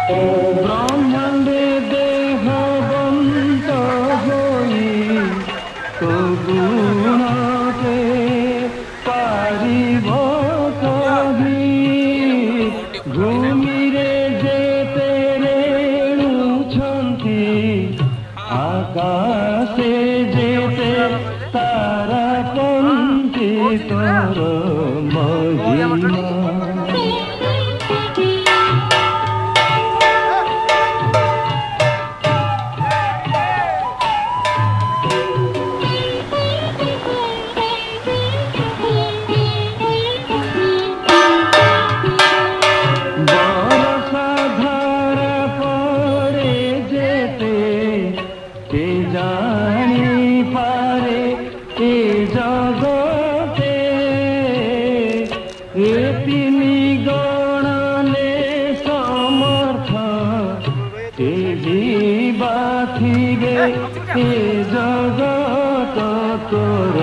ব্রহ্মাণ্ডে দেহবন্ত হই গুণকে পারিব কহি ঘুমিরে যেতে রেণুଛନ୍ତି আকাশে যেতে তারা পন্থী তোর মহিমা জানি পারে এ জগতে এ তিনি গণলে সমর্থ এ জীবা থিবে এ জগত তোর